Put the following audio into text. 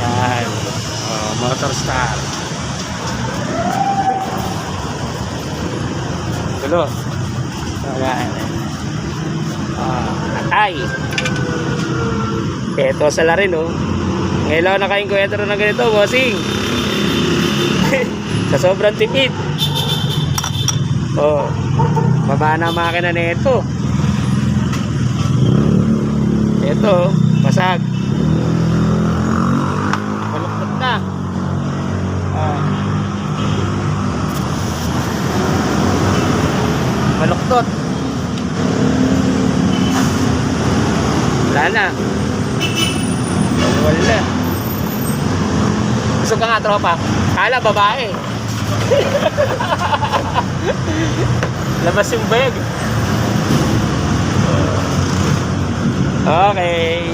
Yan. Oh, motor star. Tulo. Ayan. Atay. Ito sala rin oh. Ngayon lang nakainkwentro ng ganito, bossing. Sa sobrang tipid. Oh. Baba na ang makina nito. Ito, basag. Baluktot na. Baluktot. Wala na. Wala. Gusto ka nga, tropa? Kala, babae. Labas yung bag. Okay.